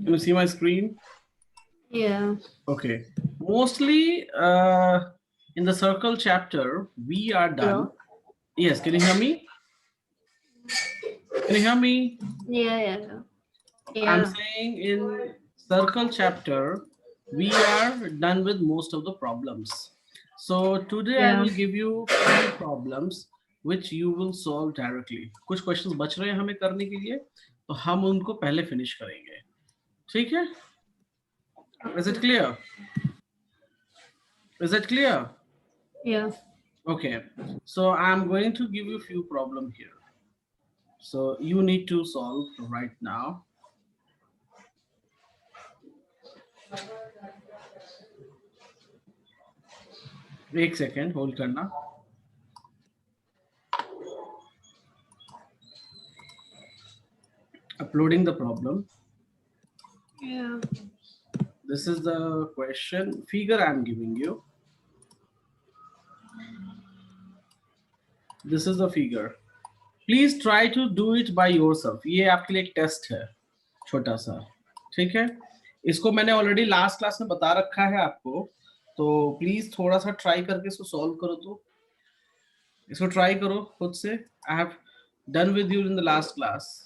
Can you see my screen? Yeah. Okay. Mostly in the circle chapter, we are done. Hello? Yes, can you hear me? Can you hear me? Yeah, yeah, yeah. I'm Yeah. saying in circle chapter, we are done with most of the problems. So today I Yeah. will give you few problems which you will solve directly. कुछ questions बच रहे हैं हमें करने के लिए, तो हम उनको पहले finish करेंगे. ठीक है? Is it clear? Is it clear? Yeah. Okay. So I'm going to give you few problem here. So you need to solve right now. एक second hold करना. Uploading the problem. Yeah. This is the question figure I'm giving you. This is the figure. Please try to do it by yourself. ये आपके लिए एक test है छोटा सा. ठीक है, इसको मैंने ऑलरेडी लास्ट क्लास में बता रखा है आपको, तो प्लीज थोड़ा सा ट्राई करके इसको सॉल्व करो. तो इसको ट्राई करो खुद से. I have done with you in the last class.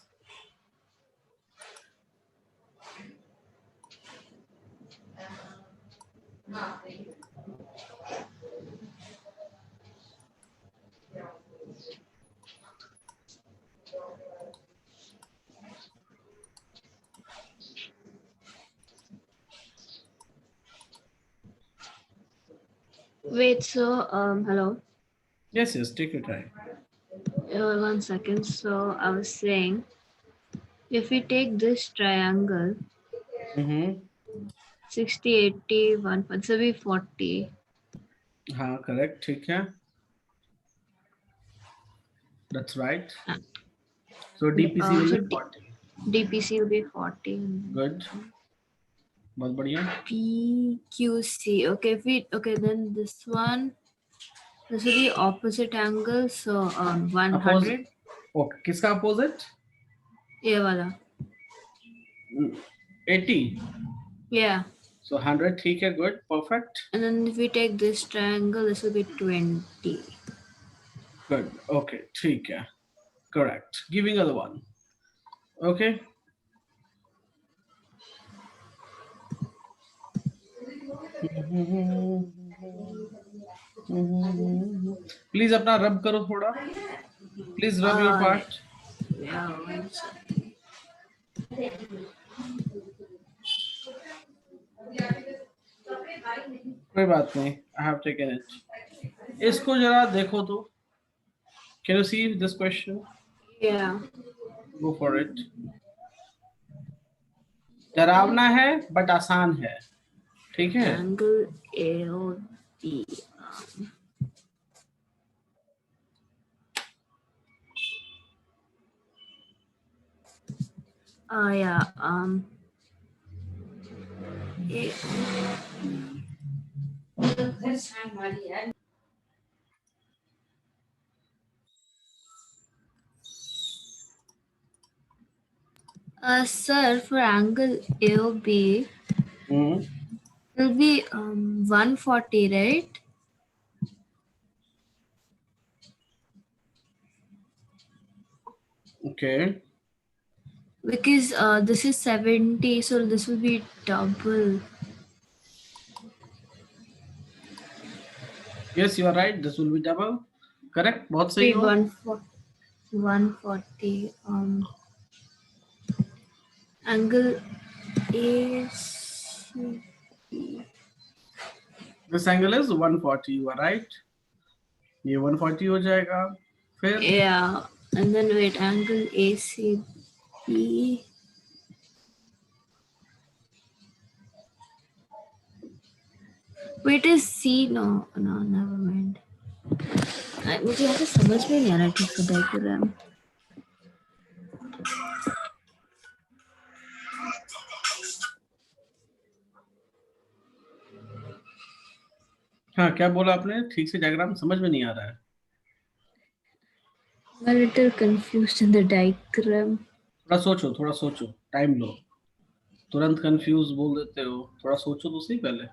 Wait, so hello. Yes, yes, take your time. 1 second. So I was saying, if we take this triangle, Mm-hmm. 60, 80, 1, so be 40. हाँ correct, ठीक है. That's right. So DPC will So be 40. DPC will be 40. Good. बहुत बढ़िया. PQC. Okay, then this one, this will be opposite angle. So 100. Okay, किसका opposite? ये वाला. 80. Yeah. So 100, ठीक है. Good, perfect. And then if we take this triangle, this will be 20. Good. Okay, ठीक है. Correct. Giving other one. Okay. Please अपना रब करो थोड़ा. Please rub your part. Yeah, 1 second. कोई बात नहीं. I have taken it. इसको जरा देखो तो. Can you see this question? Yeah. Go for it. डरावना है बट आसान है. ठीक है. Angle AOB. Yeah. Sir, for angle AOB, Mm-hmm. it will be 140, right? Okay. Because this is 70, so this will be double. Yes, you are right. This will be double. Correct. बहुत सही Be हो. 140. Angle AC. This angle is 140. You are right. ये 140 हो जाएगा. फिर Yeah, and then wait, angle ACB. Wait, is C? No, never mind. मुझे यहाँ पे समझ में नहीं आ रहा ठीक से डायग्राम. हाँ, क्या बोला आपने? ठीक से डायग्राम समझ में नहीं आ रहा है. I'm a little confused in the diagram. थोड़ा सोचो, टाइम लो. तुरंत कंफ्यूज बोल देते हो, थोड़ा सोचो तो सही पहले।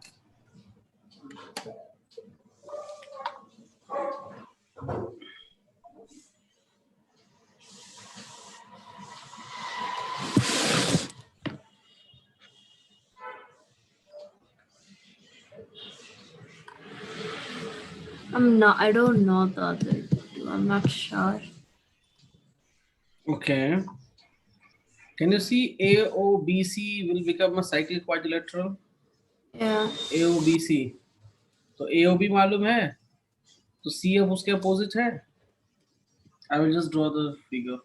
I don't know the other two. I'm not sure. Okay. Can you see AOBC will become a cyclic quadrilateral? Yeah. AOBC. तो AOB मालूम है, तो C अब उसके अपोजिट है। I will just draw the figure.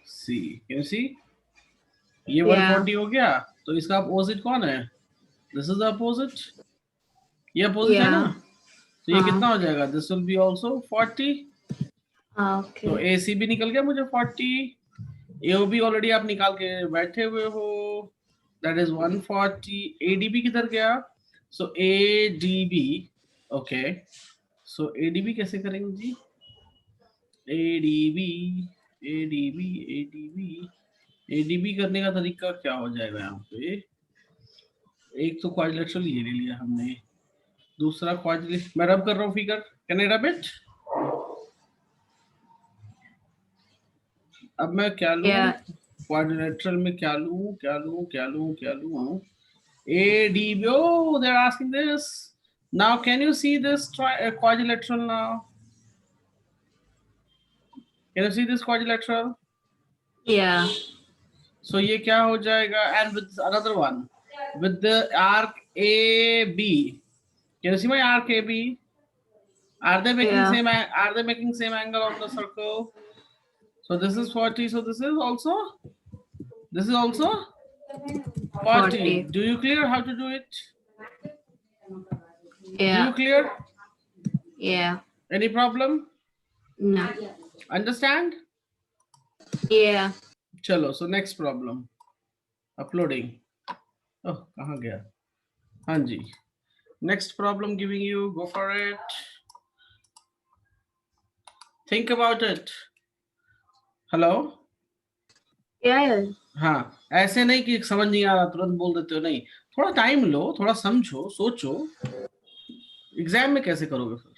AOBC. Can you see? ये Yeah. 140 हो गया, तो इसका अपोजिट कौन है? दिस इज द अपोजिट, ये अपोजिट है ना, Yeah. तो ये कितना हो जाएगा? This will be also 40। Okay. तो AC भी निकल गया मुझे 40, AOB ऑलरेडी आप निकाल के बैठे हुए हो, दैट इज 140। ADB किधर गया? सो ADB, ओके, सो ADB कैसे करेंगे जी? ADB, ADB, ADB, ADB करने का तरीका क्या हो जाएगा यहाँ पे? एक तो क्वाड्रिलेटरल ये ले लिया हमने, दूसरा क्वाड्रिलेटरल, मैं रब कर रहा हूँ figure, can I rub it? अब मैं क्या लूं? Yeah. क्वाड्रिलेटरल में क्या लूं, क्या लूं, क्या लूं, क्या लूं? ADB, oh, they're asking this. Now can you see this quadrilateral now? Can you see this quadrilateral? Yeah. So ये क्या हो जाएगा? And with another one, with the arc AB. Can you see my arc AB? Are they making Yeah. same? Are they making same angle on the circle? So this is 40. So this is also. This is also 40. Do you clear how to do it? Yeah. Do you clear? Yeah. Any problem? No. Understand? Yeah. चलो, so next problem. Uploading. Oh, कहाँ गया? हाँ जी. Next problem giving you. Go for it. Think about it. Hello? Yeah. हाँ, ऐसे नहीं कि समझ नहीं आ रहा तुरंत बोल देते हो, नहीं, थोड़ा टाइम लो, थोड़ा समझो, सोचो, एग्जाम में कैसे करोगे फिर?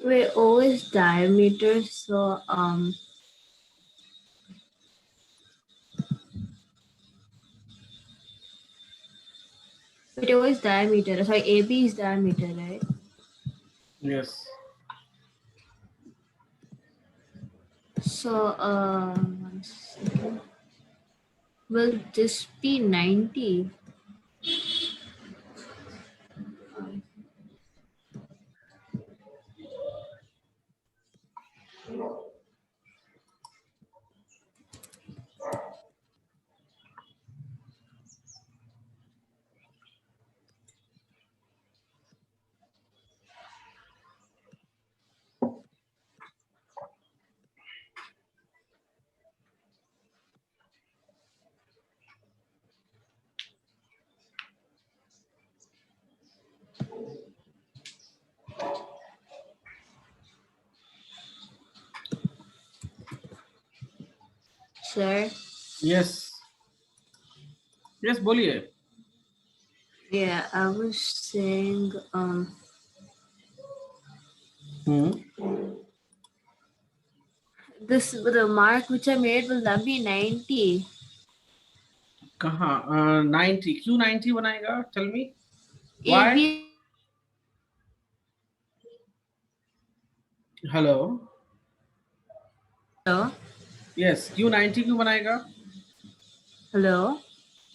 Wait, always diameter, so it always diameter. Sorry, AB is diameter, right? Yes. So 1 second. Will this be 90? Sir? Yes. Yes, बोलिए. Yeah, I was saying this the mark which I made, will that be 90? कहाँ 90? क्यों 90 बनाएगा? Tell me why. AB. Hello. Hello. Yes, क्यों 90 क्यों बनाएगा? Hello.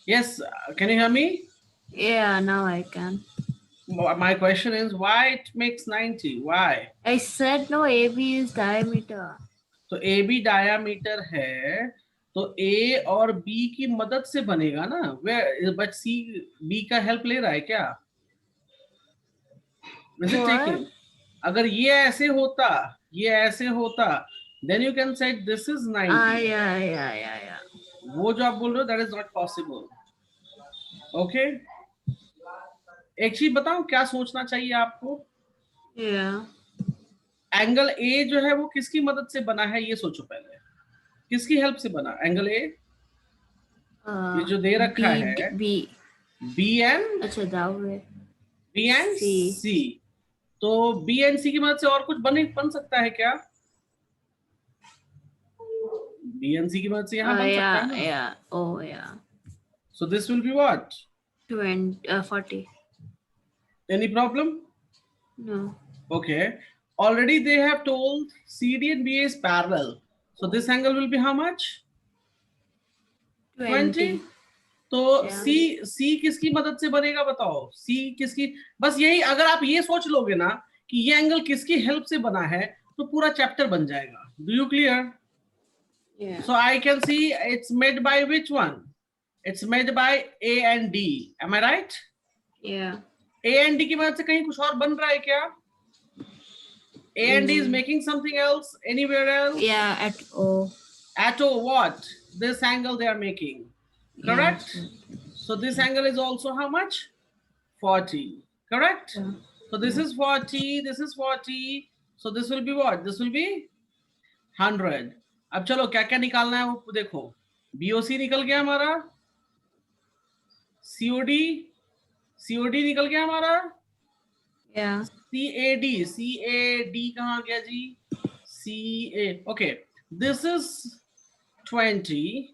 Yes, can you hear me? Yeah, now I can. My question is why it makes 90? Why? I said no. AB is diameter. तो A B diameter है, तो ए और B की मदद से बनेगा ना, वे बट सी बी का हेल्प ले रहा है क्या? Is it taking? अगर ये ऐसे होता then you can say this is 90. Yeah. वो जो आप बोल रहे हो that is not possible. Okay? एक चीज बताऊं क्या सोचना चाहिए आपको? Yeah. एंगल ए जो है वो किसकी मदद से बना है ये सोचो पहले, किसकी हेल्प से बना एंगल ए? ये जो दे रखा है बी एंड, अच्छा दावे बी एंड सी, तो बी एंड सी की मदद से और कुछ बन सकता है क्या? बी एंड सी की मदद से यहाँ बन सकता है ना? Yeah. Oh yeah. So this will be what? 40. Any problem? No. Okay. Already they have told CD and BA is parallel. So this angle will be how much? 20. तो C किसकी मदद से बनेगा बताओ? C किसकी? बस यही अगर आप ये सोच लोगे ना कि ये एंगल किसकी हेल्प से बना है तो पूरा चैप्टर बन जाएगा. Do you clear? Yeah. So I can see it's made by which one? It's made by A and D. Am I right? Yeah. A and D की मदद से कहीं कुछ और बन रहा है क्या? A and D is making something else anywhere else? Yeah, at O. At O what? This angle they are making. Correct? Yeah. So this angle is also how much? 40. Correct? Yeah. So this is 40, this is 40. So this will be what? This will be 100. अब चलो क्या क्या निकालना है वो देखो. BOC निकल गया हमारा, COD निकल गया हमारा, CAD कहाँ गया जी? CA. Okay, this is 20.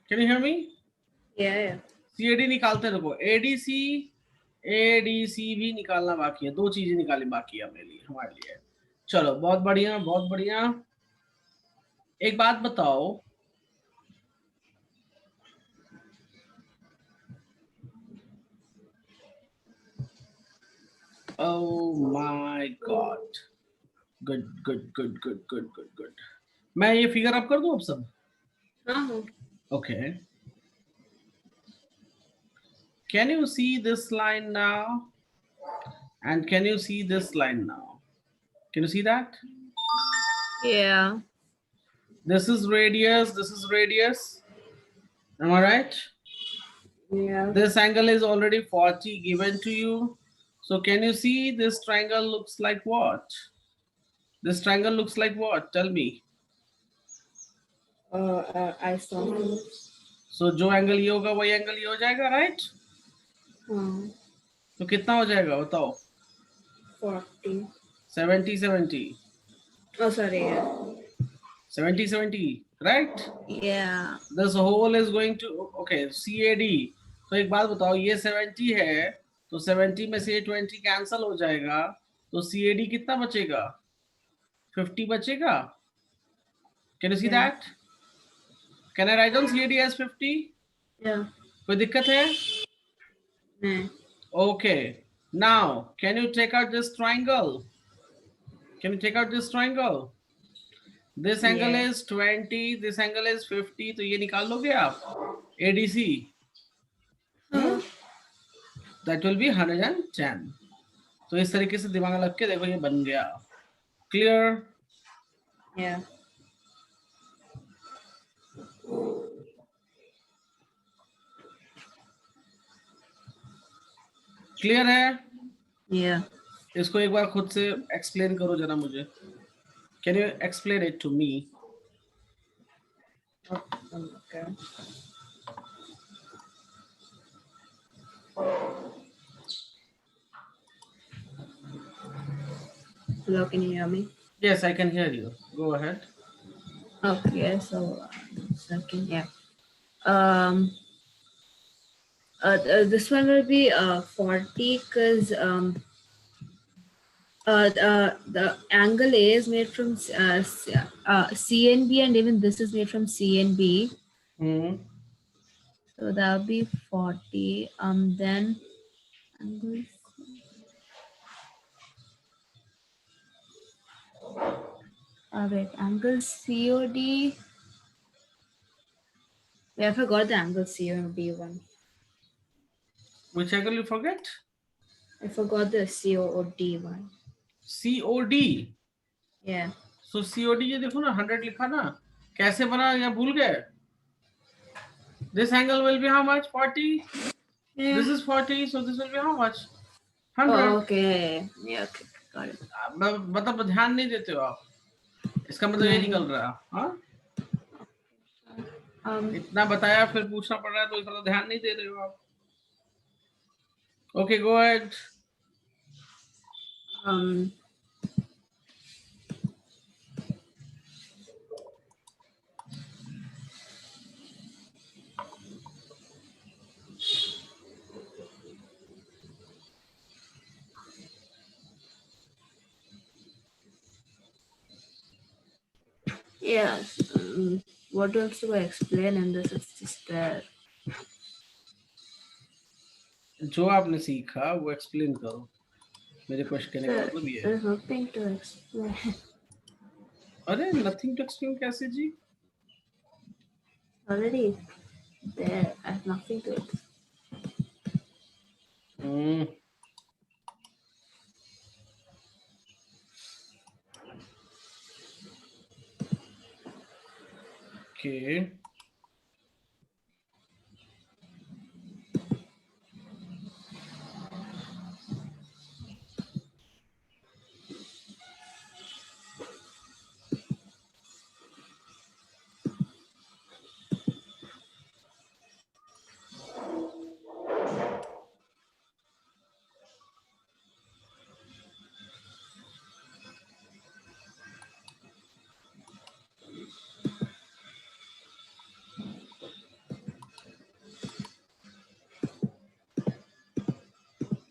Can you hear me? Yeah. CAD निकालते रहो. ADC भी निकालना बाकी है. 2 चीजें निकालनी बाकी है हमारे लिए. चलो बहुत बढ़िया. एक बात बताओ, oh my god, good. मैं ये फिगर अप कर दूं अब सब? Okay. Can you see this line now? And can you see this line now? Can you see that? Yeah. This is radius. Am I right? Yeah. This angle is already 40 given to you. So can you see this triangle looks like what? This triangle looks like what? Tell me. Isosceles. So जो angle ये होगा वही angle ये हो जाएगा, right? तो कितना हो जाएगा बताओ? 40. 70. Oh, sorry. Yeah. 70, right? Yeah. This whole is going to, okay, CAD. तो एक बात बताओ, ये 70 है, तो 70 में से 20 कैंसल हो जाएगा, तो CAD कितना बचेगा? 50 बचेगा. Can you see that? Can I write down CAD as 50? Yeah. कोई दिक्कत है? No. Okay. Now, can you take out this triangle? This angle is 20, this angle is 50, तो ये निकाल लोगे आप? ADC. That will be 110. तो इस तरीके से दिमाग लग के देखो ये बन गया. Clear? Yeah. Clear है? Yeah. इसको एक बार खुद से explain करो जरा मुझे. Can you explain it to me? Okay. Hello, can you hear me? Yes, I can hear you. Go ahead. Okay, so second, yeah. Um, this one will be 40 because the angle A is made from CNB, and even this is made from CNB. Hmm. So that will be 40. Then angle. Wait, angle COD. Wait, I forgot the angle COD one. Which angle you forget? I forgot the COD one. COD. Yeah. So COD ये देखो ना 100 लिखा ना, कैसे बना या भूल गए? This angle will be how much? 40. Yeah. This is 40, so this will be how much? 100. Oh, okay. Yeah, okay. Got it. मतलब ध्यान नहीं देते हो आप, इसका मतलब ये निकल रहा है। हाँ, इतना बताया फिर पूछना पड़ रहा है, तो इसका मतलब ध्यान नहीं दे रहे हो आप। Okay, go ahead. Yes. What else do I explain in this? It's just there. जो आपने सीखा वो एक्सप्लेन करो। मेरे क्वेश्चन कहने का मतलब ये है। There's nothing to explain. अरे नथिंग टू एक्सप्लेन कैसे जी? Already there. I have nothing to explain. Okay.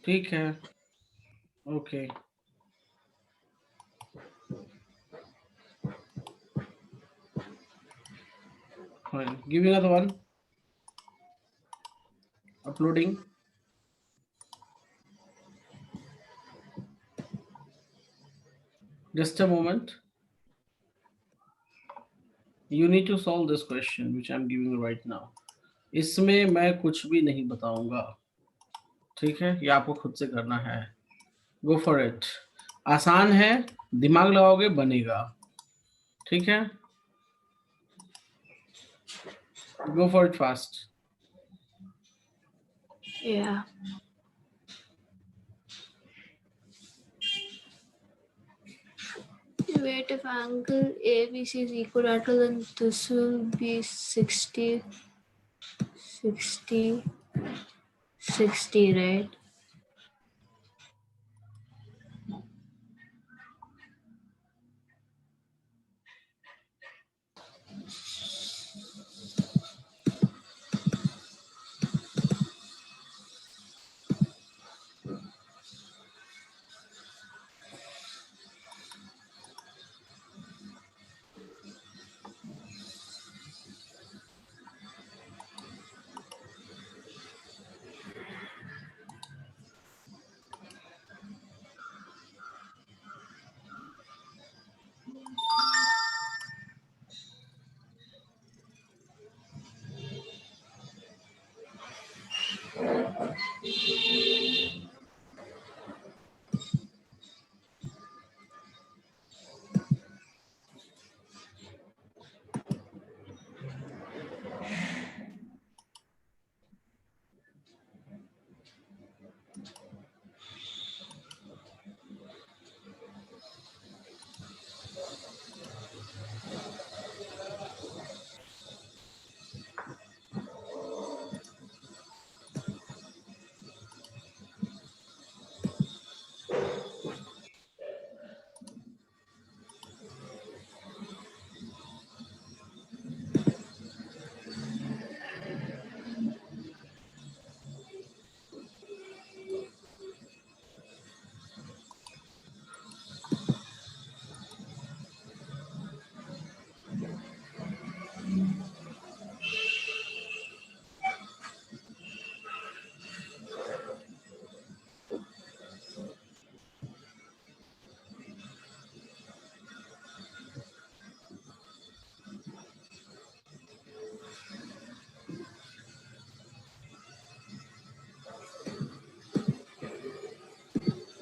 ठीक है, okay. Fine. Give me another one. Uploading. Just a moment. You need to solve this question which I'm giving you right now. इसमें मैं कुछ भी नहीं बताऊंगा, ठीक है? ये आपको खुद से करना है। Go for it. आसान है, दिमाग लगाओगे बनेगा, ठीक है? Go for it fast. Yeah. Wait, if angle ABC is equilateral, then this will be 60, 60, 60, right?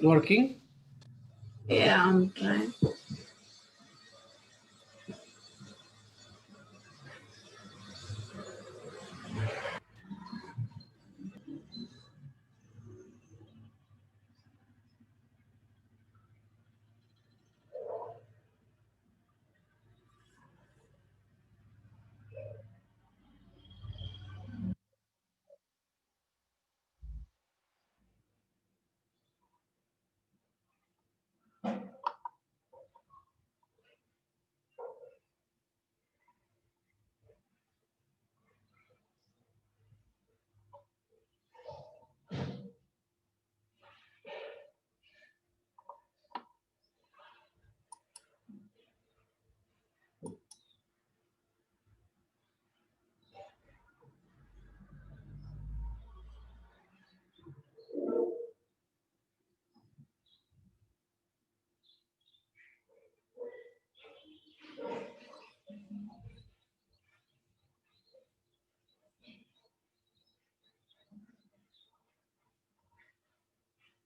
Working? Yeah, I'm trying.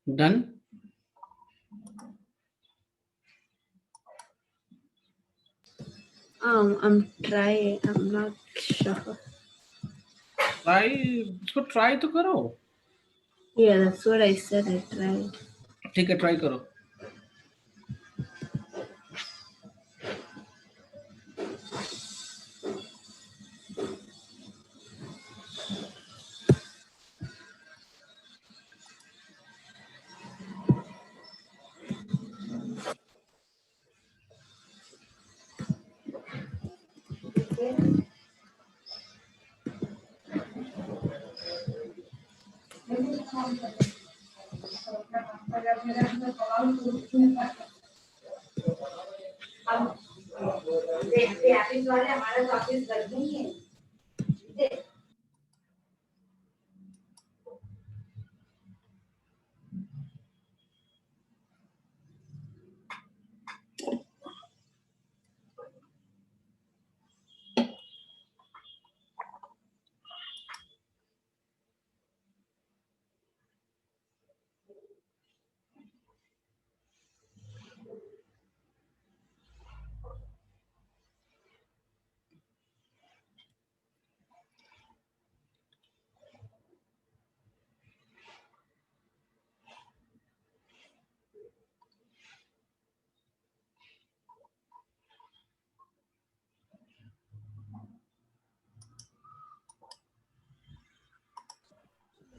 Done? I'm trying. I'm not sure. Try, इसको try तो करो. Yeah, that's what I said. I tried. ठीक है, try करो.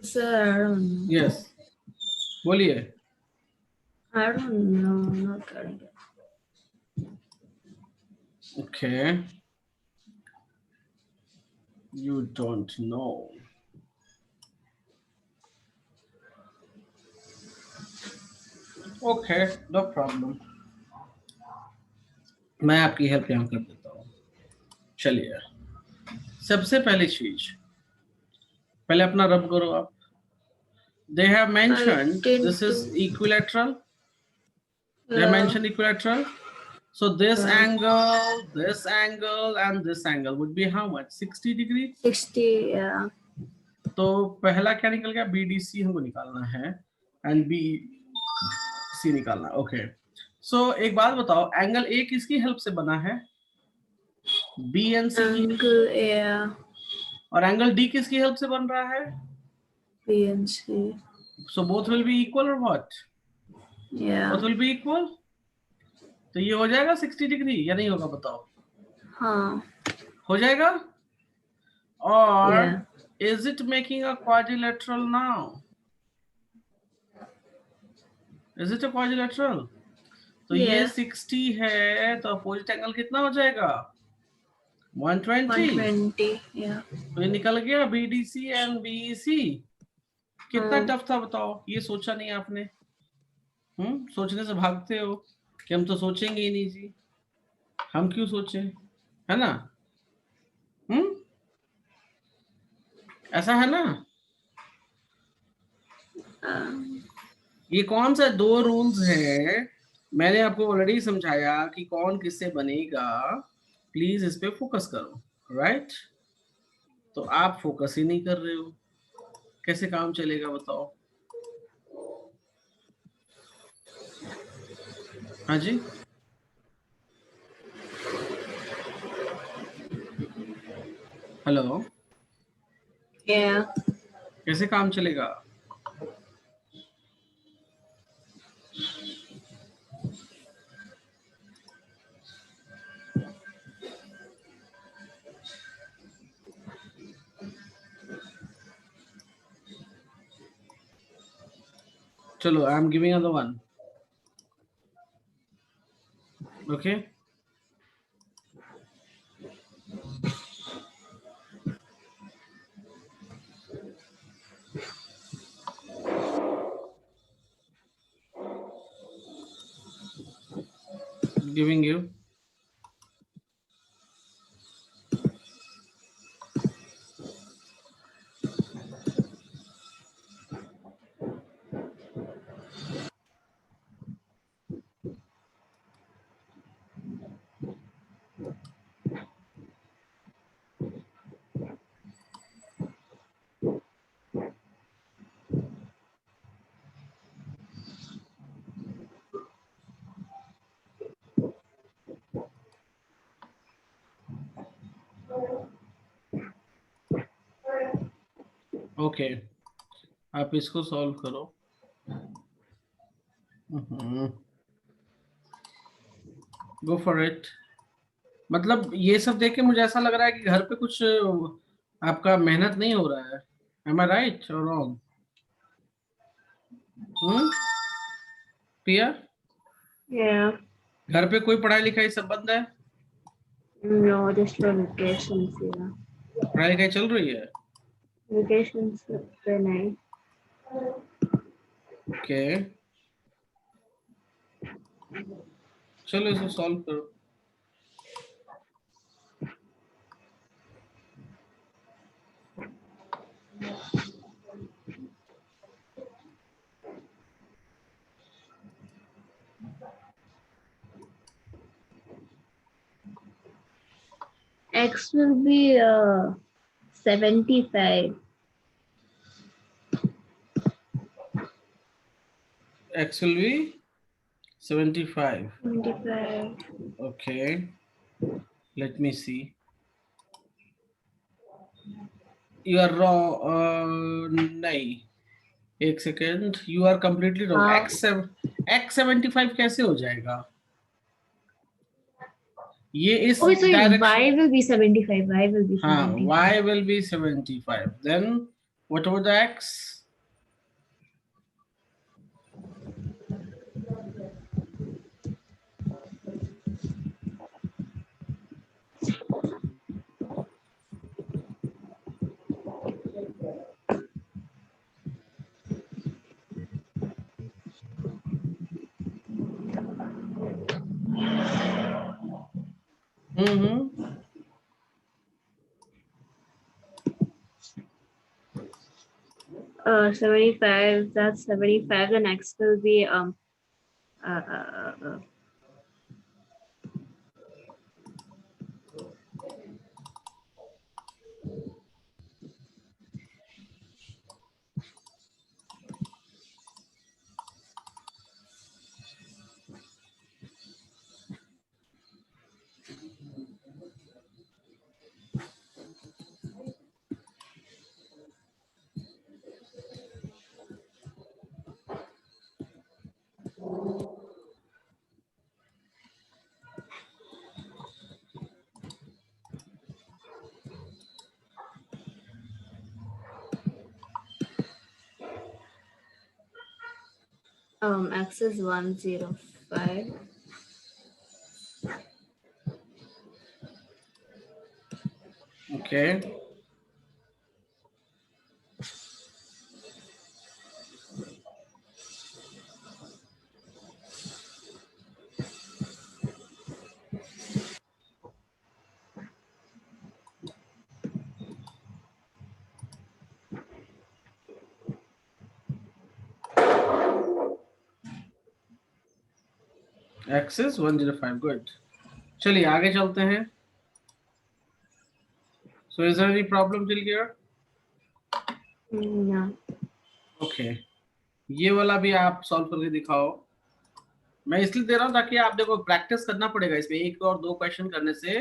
Sir, I don't know. Yes. बोलिए. I don't know. I'm not getting it. Okay. You don't know. Okay, no problem. मैं आपकी help यहाँ कर देता हूँ. चलिए, सबसे पहली चीज, पहले अपना रब करो आप. They have mentioned this is equilateral. They have mentioned equilateral. So this angle, and this angle would be how much? 60 degree. 60, yeah. तो पहला क्या निकल गया? BDC हमको निकालना है and BC निकालना. ओके. सो एक बात बताओ, एंगल ए किसकी हेल्प से बना है? BNC की. Angle, yeah. और एंगल डी किसकी हेल्प से बन रहा है? BNC. So both will be equal or what? Yeah. Both will be equal. तो ये हो जाएगा 60 डिग्री या नहीं होगा बताओ? हाँ. हो जाएगा. और Yeah. is it making a quadrilateral now? Is it a quadrilateral? तो ये Yeah. 60 है, तो अपोजिट एंगल कितना हो जाएगा? 120. 120, yeah. तो ये निकल गया BDC एंड BEC. कितना टफ था बताओ? ये सोचा नहीं आपने? सोचने से भागते हो कि हम तो सोचेंगे ही नहीं जी. हम क्यों सोचे, है ना? ऐसा है ना? ये कौन सा 2 रूल्स है? मैंने आपको ऑलरेडी समझाया कि कौन किससे बनेगा. प्लीज इस पे फोकस करो. राइट? तो आप फोकस ही नहीं कर रहे हो, कैसे काम चलेगा बताओ? हाँ जी, हेलो, Yeah. कैसे काम चलेगा? चलो, I am giving other one. Okay, giving you. Okay, आप इसको सॉल्व करो. Go for it. मतलब ये सब देख के मुझे ऐसा लग रहा है कि घर पे कुछ आपका मेहनत नहीं हो रहा है. एम आई राइट और रॉन्ग? प्रिया, Yeah. घर पे कोई पढ़ाई लिखाई सब बंद है? No, just for vacations. Yeah. पढ़ाई लिखाई चल रही है? Vacations very nice. ओके, चलो इसको सॉल्व करो. X will be 75. X will be 75. 75. Okay, let me see. You are wrong. नहीं, एक second. You are completely wrong. How? X75 कैसे हो जाएगा? ये इस Oh, sorry. Direction. Y will be 75. Y will be हाँ, 75. Y will be 75. Then what about the X? Mm-hmm. 75. That's 75. The next will be uh, uh, uh, X is 105. Okay. X is 105. Good. चलिए आगे चलते हैं. So is there any problem till here? No. Okay. ये वाला भी आप solve करके दिखाओ. मैं इसलिए दे रहा हूँ ताकि आप देखो प्रैक्टिस करना पड़ेगा इसमें, एक और दो क्वेश्चन करने से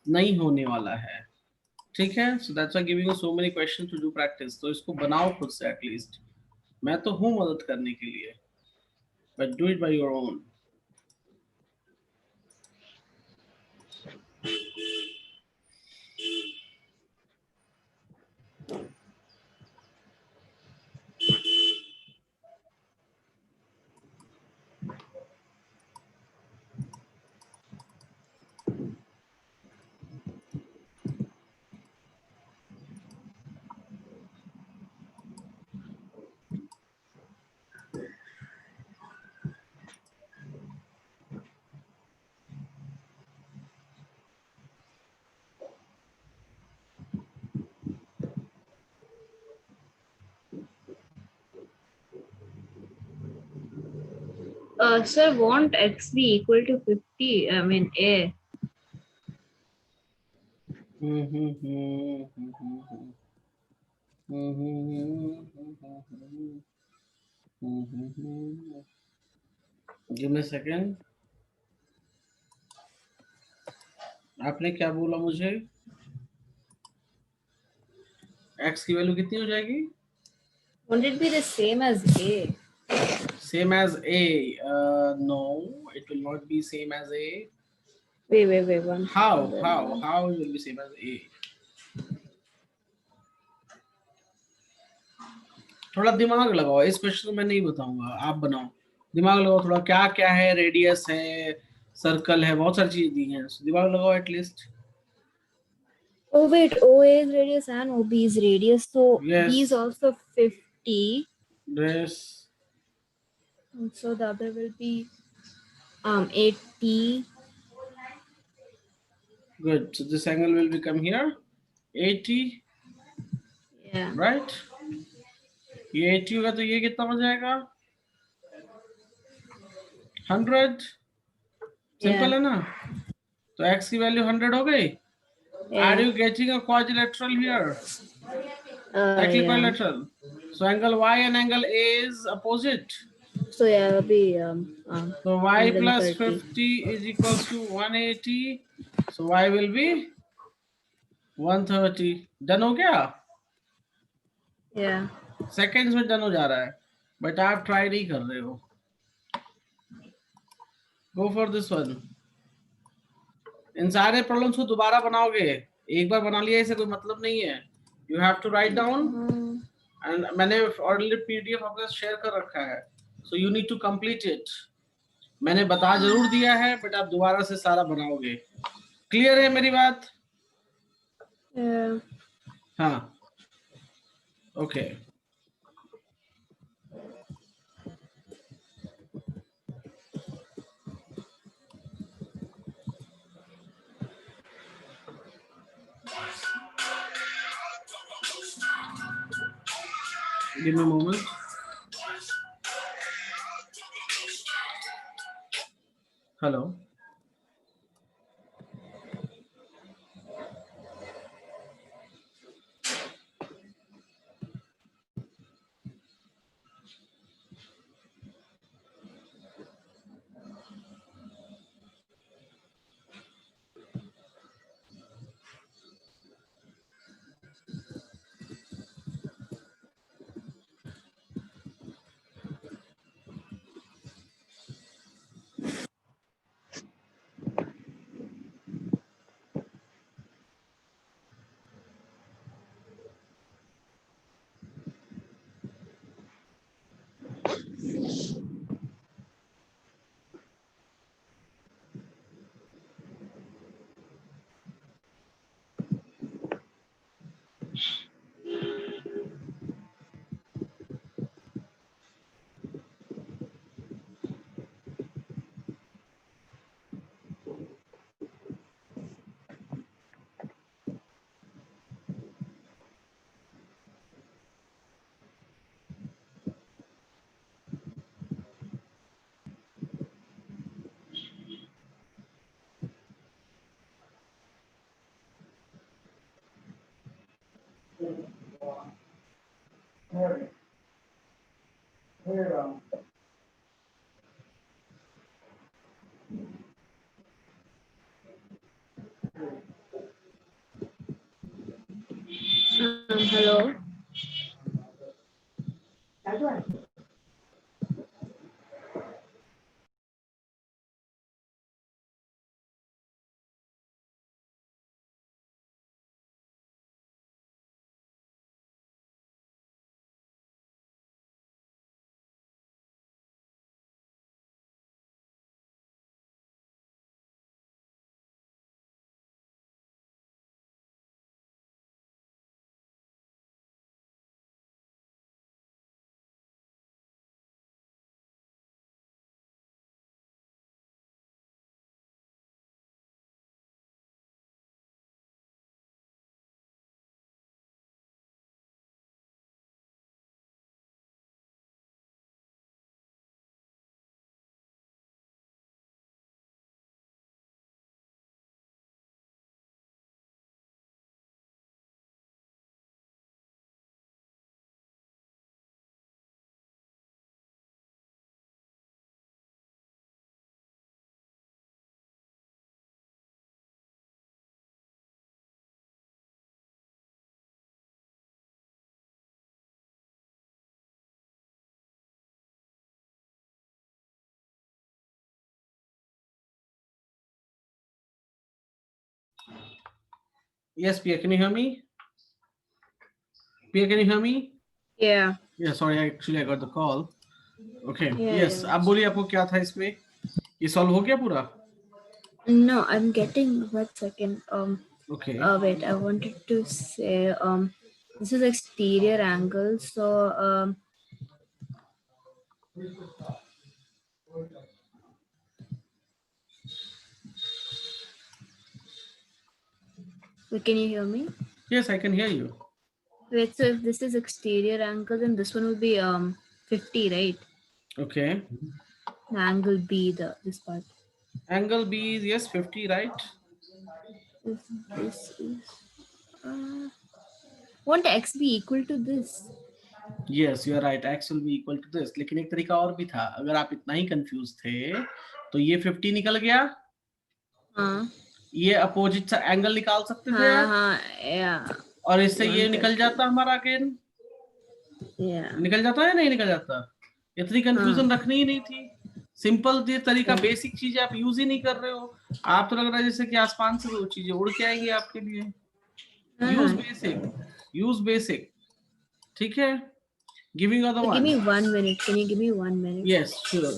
नहीं होने वाला है, ठीक है। So that's why giving you so many question to do practice. तो इसको बनाओ खुद से एटलीस्ट, मैं तो हूँ मदद करने के लिए, but do it by your own. Sir, won't x be equal to 50? I mean, a. Give me second. आपने क्या बोला मुझे? x की वैल्यू कितनी हो जाएगी? Won't it be the same as a? Same as a? No, it will not be same as a. Wait, one How second. it will be same as a? थोड़ा दिमाग लगाओ, इस क्वेश्चन को मैं नहीं बताऊंगा, आप बनाओ, दिमाग लगाओ थोड़ा, क्या क्या है, रेडियस है, सर्कल है, बहुत सारी चीज दी हैं, दिमाग लगाओ at least. Oh wait, OA is radius and OB is radius, so B is yes, also 50. Yes, So the other will be 80. Good. So this angle will become here 80, Yeah. Right. ये 80 होगा तो ये कितना हो जाएगा? 100। सिंपल है ना? तो x की वैल्यू 100 हो गई। Are Yeah. You getting a quadrilateral here? Exactly Yeah. quadrilateral. So angle y and angle a is opposite. So yeah, it'll be So y plus 130. 50 is equals to 180. So y will be 130. Done हो गया? Yeah. Seconds में done हो जा रहा है, but आप try नहीं कर रहे हो। Go for this one. इन सारे प्रॉब्लम्स को दोबारा बनाओगे, एक बार बना लिया इसे कोई मतलब नहीं है। You have to write down, and मैंने ऑलरेडी पीडीएफ अपने शेयर कर रखा है, so you need to complete it. मैंने बता जरूर दिया है, बट आप दोबारा से सारा बनाओगे। क्लियर है मेरी बात? Yeah. हाँ, okay. Give me moment. Hello, Yes, Pia, can you hear me? Pia, can you hear me? Yeah. Yeah, sorry, I got the call. Okay. Yeah, Yes, yeah. आप बोलिए आपको क्या था इसमें? ये सॉल्व हो गया पूरा? No, I'm getting 1 second. Okay. Wait, I wanted to say this is exterior angle. So can you hear me? Yes, I can hear you. Wait, so if this is exterior angle, then this one will be 50, right? Okay. The angle B, this part. Angle B is, yes, 50, right? If this is won't x be equal to this? Yes, you are right. X will be equal to this. लेकिन एक तरीका और भी था. अगर आप इतना ही confuse थे, तो ये 50 निकल गया. हाँ. ये अपोजिट एंगल निकाल सकते थे हाँ आप. हाँ yeah. और इससे ये निकल जाता हमारा अगेन. Yeah. निकल जाता है नहीं निकल जाता. इतनी कंफ्यूजन रखनी ही नहीं थी. सिंपल ये तरीका, बेसिक चीजें आप यूज ही नहीं कर रहे हो. आप तो लग रहा है जैसे कि आसमान से वो चीजें उड़ के आएंगी आपके लिए. Use basic, use basic. ठीक है. Giving other one. Give me 1 minute. Can you give me 1 minute? Yes, sure.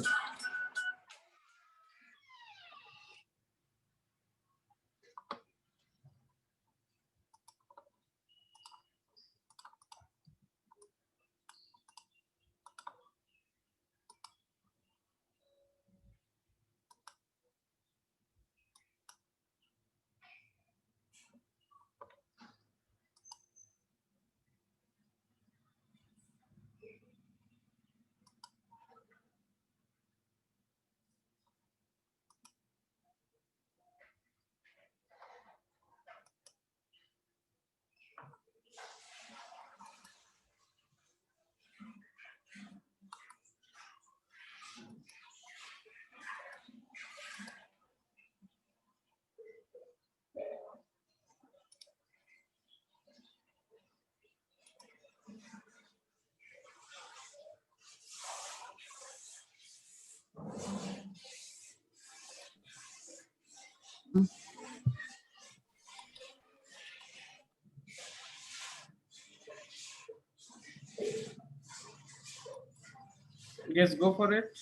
Yes, go for it.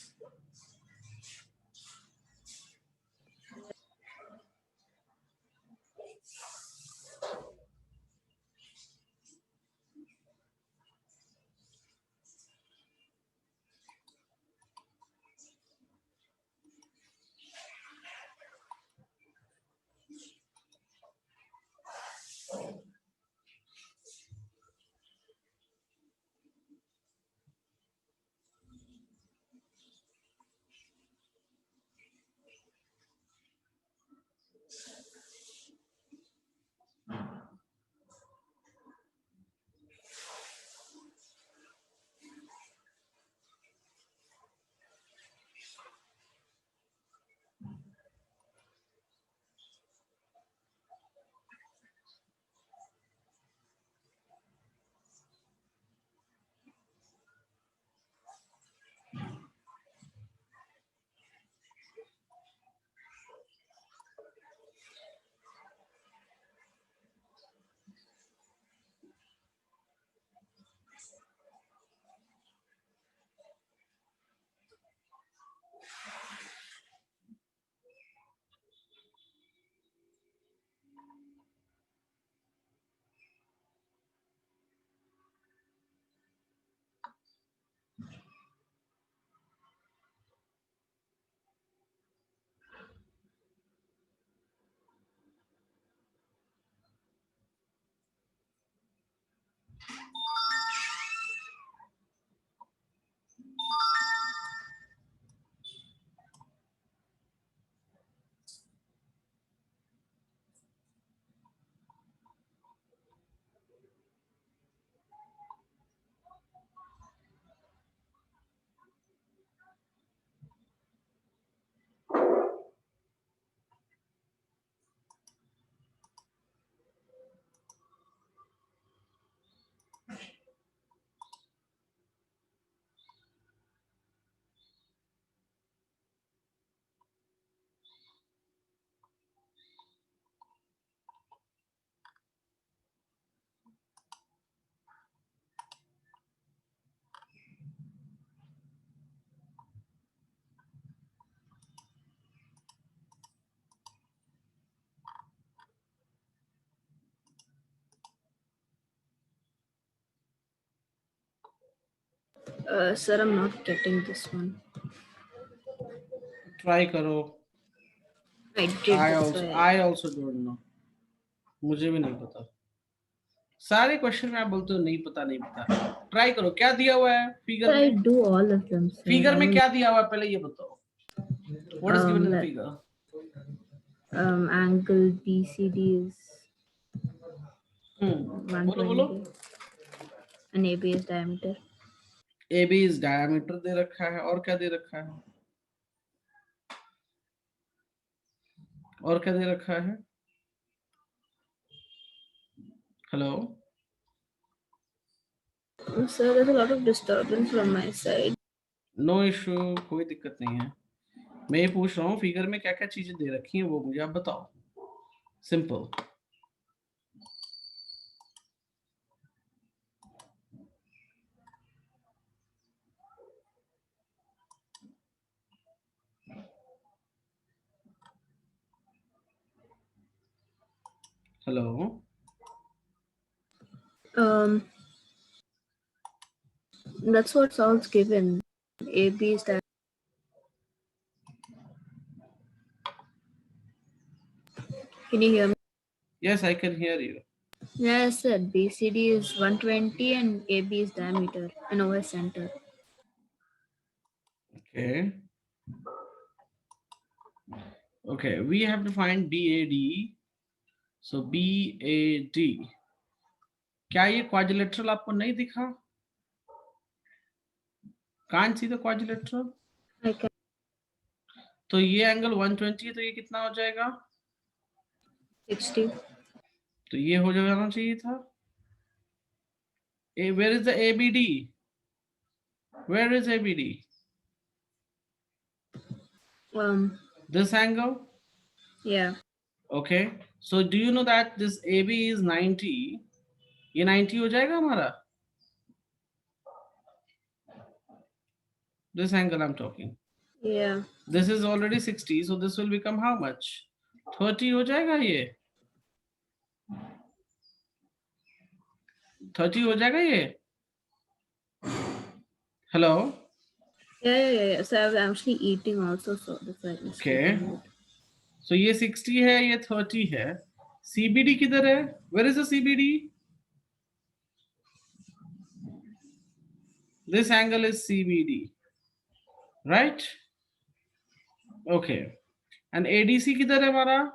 Sir, I'm not getting this one. Try करो. I did. That's why. I also don't know. मुझे भी नहीं पता. सारे question में आप बोलते हो नहीं पता. ट्राई करो. क्या दिया हुआ है फिगर I में? do all of them, sir. Figure में क्या दिया हुआ है पहले ये बताओ. What is given in the figure? Angle BCD is बोलो 120 and AB is diameter. AB is diameter दे रखा है. और क्या दे रखा है? और क्या दे रखा है? Hello. Sir, there's a lot of disturbance from my side. No issue. कोई दिक्कत नहीं है. मैं ये पूछ रहा हूँ फिगर में क्या क्या चीजें दे रखी हैं वो मुझे आप बताओ. Simple. Hello. That's what sounds given. AB is diameter. Can you hear me? Yes, I can hear you. Yeah, I said BCD is 120 and AB is diameter and OS center. Okay. Okay, we have to find BAD. So BAD. क्या ये quadrilateral आपको नहीं दिखा? Can't see the quadrilateral? I can. तो ये angle 120 है तो ये कितना हो जाएगा? 60. तो ये हो जाना चाहिए था. Where is the ABD? Where is ABD? This angle? Yeah. Okay. So do you know that this AB is 90? ये 90 हो जाएगा हमारा. This angle I'm talking. Yeah. This is already 60, so this will become how much? 30 हो जाएगा ये. 30 हो जाएगा ये. Hello. Yeah. So I was actually eating also, so that's why. Okay. So ये 60 है, ये 30 है. CBD किधर है? Where is the CBD? This angle is CBD, right? Okay. And ADC किधर है हमारा?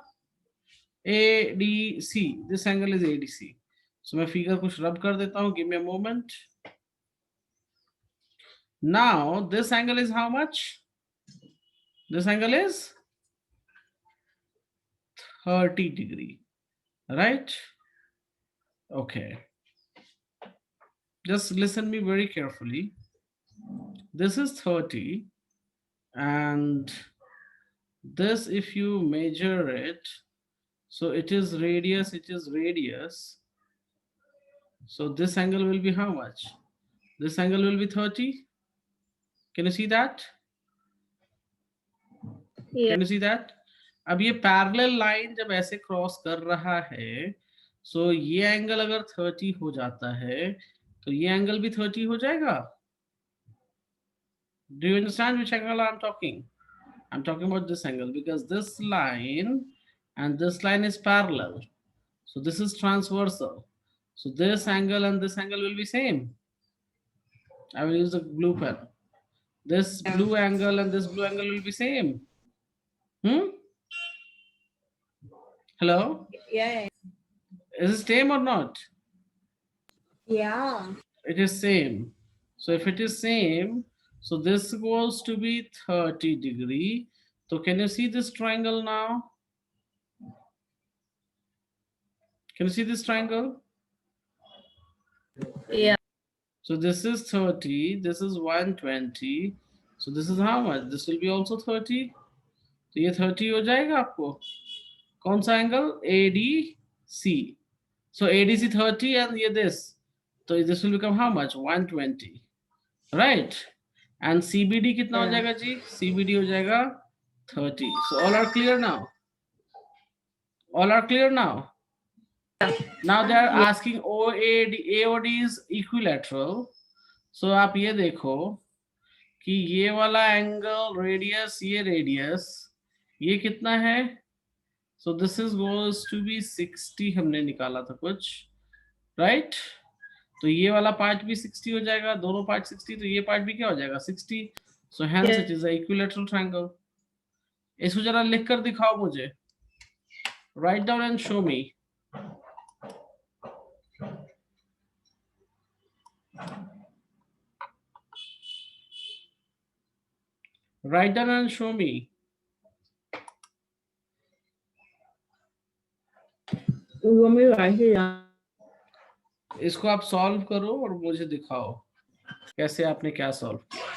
ADC. This angle is ADC. So मैं फिगर कुछ रब कर देता हूँ. Give me a moment. Now this angle is how much? This angle is 30 degree, right? Okay. Just listen me very carefully. This is 30 and this, if you measure it, so it is radius, so this angle will be how much? This angle will be 30. Can you see that? Yeah. Can you see that? अब ये parallel line जब ऐसे cross कर रहा है, सो ये angle अगर 30 हो जाता है तो ये एंगल भी 30 हो जाएगा. Do you understand which angle I'm talking? I'm talking about this angle because this line and this line is parallel. So this is transversal. So this angle and this angle will be same. I will use the blue pen. This blue angle and this blue angle will be same. Hello? Yeah. Is it same or not? Yeah. It is same. So if it is same, so this goes to be 30 degree. So can you see this triangle now? Can you see this triangle? Yeah. So this is 30, this is 120. So this is how much? This will be also 30. So ये 30 हो जाएगा आपको. कौन सा angle? ADC. So ADC 30 and ये this. So this will become how much? 120. Right? And CBD कितना हो जाएगा जी? CBD हो जाएगा 30. So all are clear now? All are clear now? Now they are asking AOD is equilateral. सो आप ये देखो कि ये वाला एंगल रेडियस, ये रेडियस, ये कितना है? So this is goes to be 60 हमने निकाला था कुछ, राइट? तो ये वाला पार्ट भी 60 हो जाएगा, दोनों पार्ट 60, तो ये पार्ट भी क्या हो जाएगा 60. So hence it is a equilateral triangle. इसको जरा लिख कर दिखाओ मुझे. Right down and show me. Write down and show me. इसको आप सॉल्व करो और मुझे दिखाओ कैसे आपने क्या सॉल्व किया.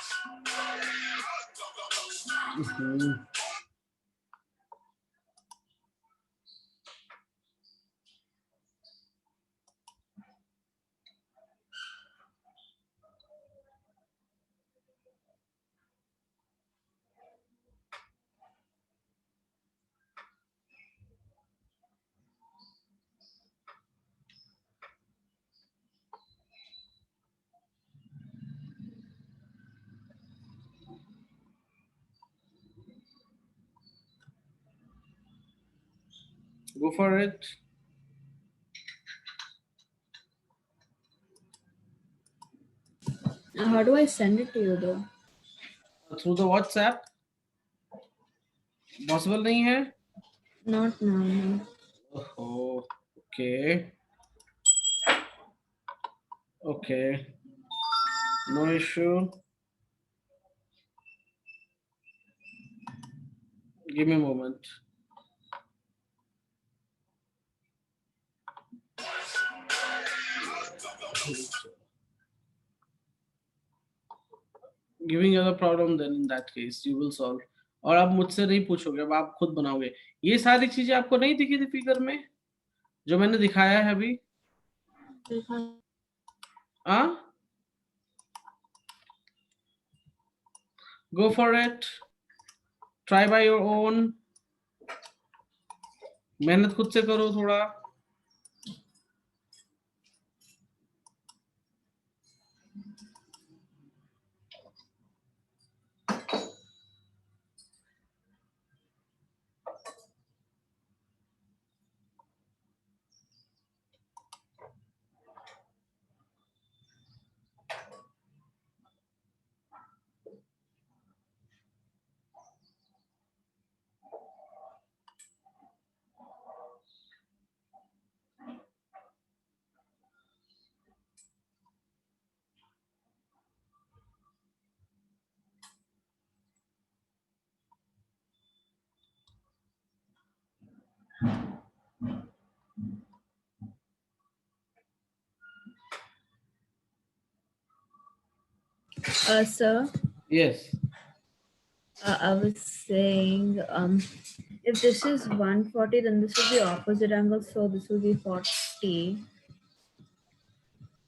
Go for it. How do I send it to you though? Through the WhatsApp. Possible नहीं है? Not now. No. Oh, okay. Okay. No issue. Give me a moment. Giving you the problem, then in that case you will solve. और आप मुझसे नहीं पूछोगे, अब आप खुद बनाओगे. ये सारी चीजें आपको नहीं दिखी थी फिगर में जो मैंने दिखाया है अभी? हाँ, go for it. Try by your own. मेहनत खुद से करो थोड़ा. Sir. Yes. I was saying, if this is 140, then this will be opposite angle, so this will be 40.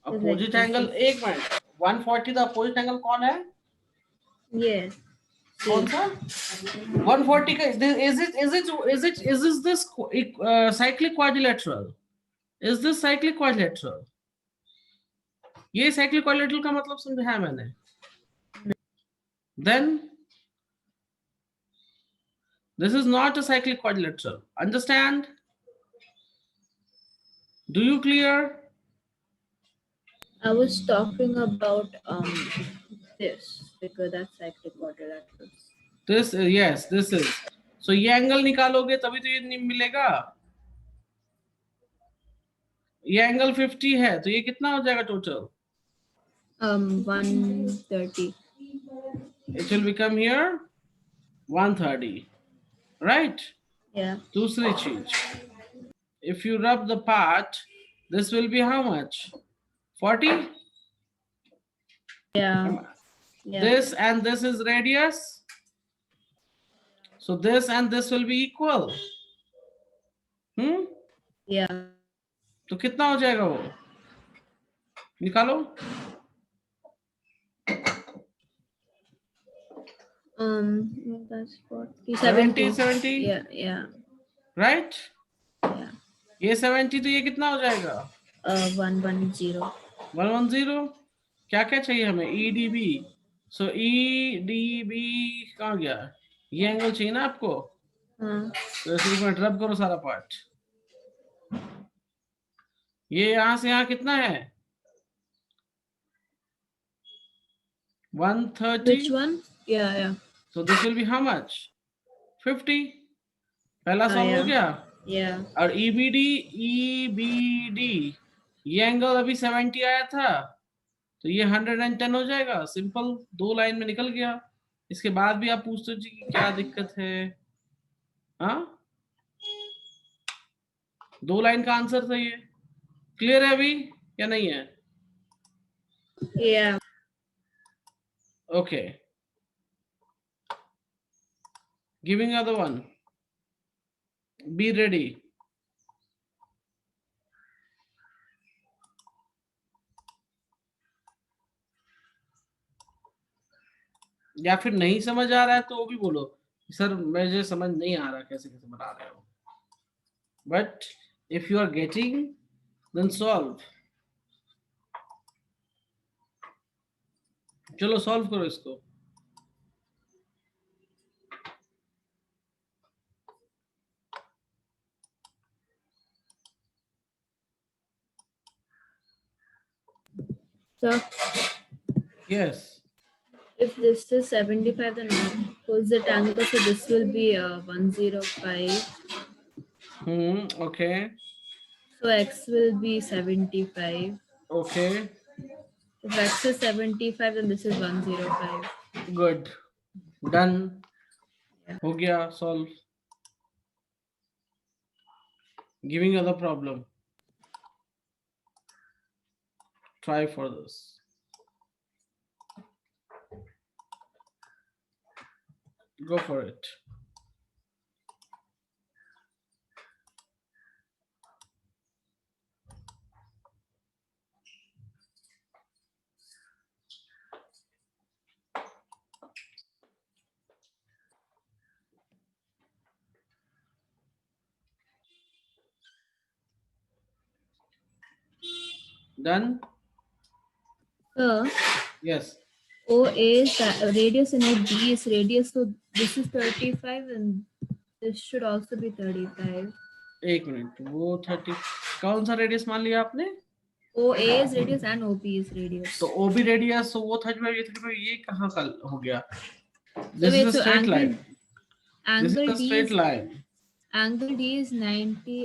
Opposite angle, एक मिनट. 140 का अपोजिट एंगल कौन है? Yes. कौन सा? 140 का is this cyclic quadrilateral? Is this cyclic quadrilateral? ये cyclic quadrilateral का मतलब समझा मैंने. Then this is not a cyclic quadrilateral. Understand? Do you clear? I was talking about this because that's cyclic quadrilateral. This yes, this is. So ये angle निकालोगे तभी तो ये नहीं मिलेगा. ये एंगल 50 है तो ये कितना हो जाएगा total? 130. It will become here 130, right? Yeah. दूसरी चीज, if you rub the part, this will be how much? 40. Yeah. This and this is radius, so this and this will be equal. Yeah. तो कितना हो जाएगा वो? निकालो. That's 40. 70. Yeah. Right? Yeah. ये 70 तो ये कितना हो जाएगा? 110. 110. क्या क्या चाहिए हमें? EDB. सो EDB कहाँ गया? ये एंगल चाहिए ना आपको, हाँ तो इसमें ड्रॉप करो सारा पार्ट। ये यहां से यहाँ कितना है? 130. which one? Yeah. So this will be how much? 50. पहला सॉल्व हो Yeah. गया। Yeah. और EBD ये एंगल अभी 70 आया था, तो ये 110 हो जाएगा। सिंपल, 2 लाइन में निकल गया। इसके बाद भी आप पूछते हो जी कि क्या दिक्कत है? हाँ, 2 लाइन का आंसर था ये। क्लियर है अभी या नहीं है? Yeah. Okay, giving other one, be ready. या फिर नहीं समझ आ रहा है तो वो भी बोलो, सर मुझे समझ नहीं आ रहा कैसे कैसे बना रहे हो। But if you are getting, then solve. चलो सॉल्व करो इसको। So yes. if this is 75, then opposite angle, so this will be 105. Okay So x will be 75. Okay, If x is 75, then this is 105. Good, done, Yeah. हो गया solve. Giving other problem, try for this. Go for it. Done? So Yes. OA is radius and OB is radius, so this is 35 and this should also be 35. एक minute, वो 30 कौन सा radius मान लिया आपने? OA is radius and OB is radius. तो OB radius, तो वो 35, ये 35, ये कहाँ का हो गया? So This wait, is a so straight line. This is angle a D straight is line. angle D is 90.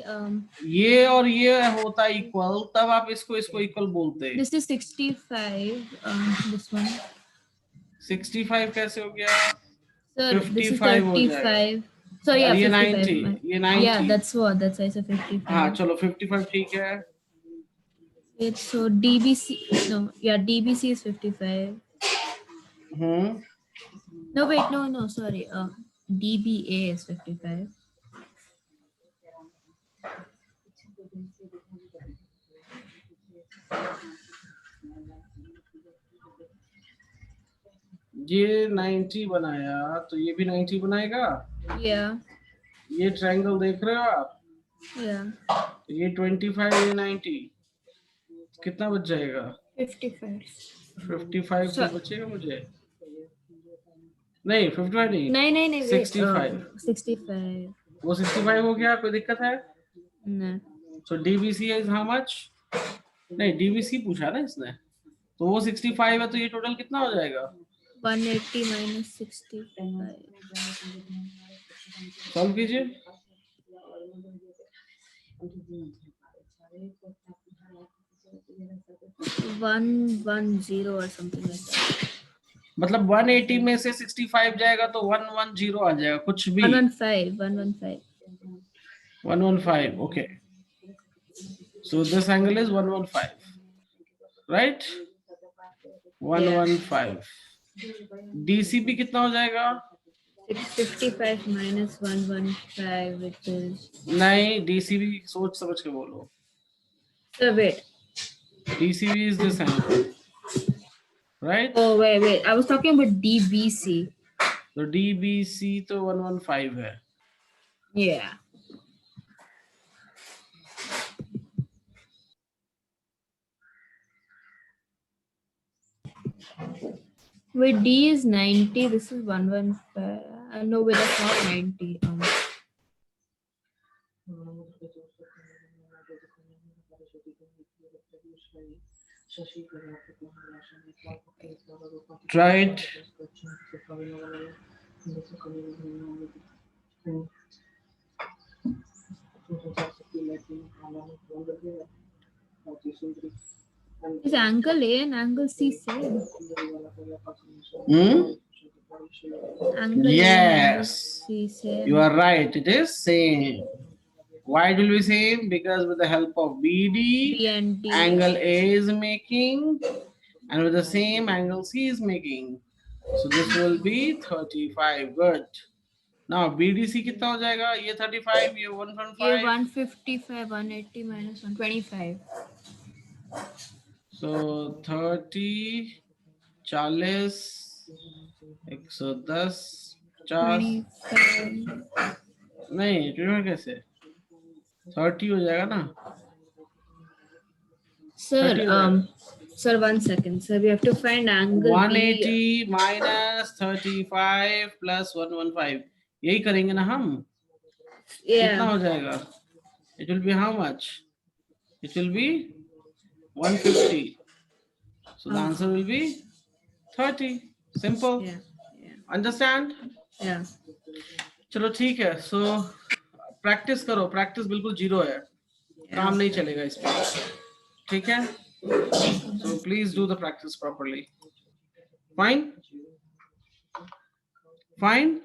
ये और ये होता है इक्वल, तब आप इसको इक्वल बोलते हैं। This is 65. This one. 65 कैसे हो गया? Sir, this is 55 हो जाएगा। 35. So yeah, और ये 55. 90, ये 90। Yeah, that's why I said 55. हाँ चलो 55 ठीक है। Wait, so DBC, no, yeah, DBC is 55. No, wait, no, sorry. DBA is 55. ये 90 बनाया तो ये भी 90 बनाएगा। Yeah. ये ट्रायंगल देख रहे हो आप? Yeah. ये 25, ये 90, कितना बच जाएगा? 55. 55 तो बचेगा मुझे। नहीं 55 नहीं, 65। 65. वो 65 हो गया, कोई दिक्कत है? No. So DBC is how much? नहीं, DBC पूछा ना इसने, तो वो 65 है, तो ये टोटल कितना हो जाएगा? 180 minus 65. सॉल्व कीजिए। 110 or something like that. मतलब 180 में से 65 जाएगा तो 110 आ जाएगा, कुछ भी। 115. 115, okay. So this angle is 115, right? 115. DCP कितना हो जाएगा? 655 minus 115, which is. नहीं, DCP सोच समझ के बोलो। So wait. DCP is this angle, right? Oh wait. I was talking about DBC. तो DBC तो 115 है। Yeah. Wait, D is 90. This is 115. No, wait, that's not 90. Try it. Is angle A and angle C same? Hmm? Angle A and angle Yes, C same. you are right. It is same. Why it will be same? Because with the help of BD, B and D. angle A is making, and with the same angle C is making. So this will be 35. Good. Now BDC कितना हो जाएगा? ये 35, ये ये 115. 155, 180 minus 125. So 30, 40, 110, 50. 25. नहीं, 25 कैसे? 30 हो जाएगा ना? Sir, 30 हो जाएगा. sir, 1 second. Sir, we have to find angle 180 minus 35 plus 115. यही करेंगे ना हम? B. कितना Yeah. हो जाएगा? It will be how much? It will be 150. So the answer will be 30. Simple. Yeah. Yeah. Understand? Yeah. चलो ठीक है. So प्रैक्टिस करो. प्रैक्टिस बिल्कुल जीरो है. काम नहीं चलेगा इस पे. ठीक है? So please do the practice properly. Fine? Fine?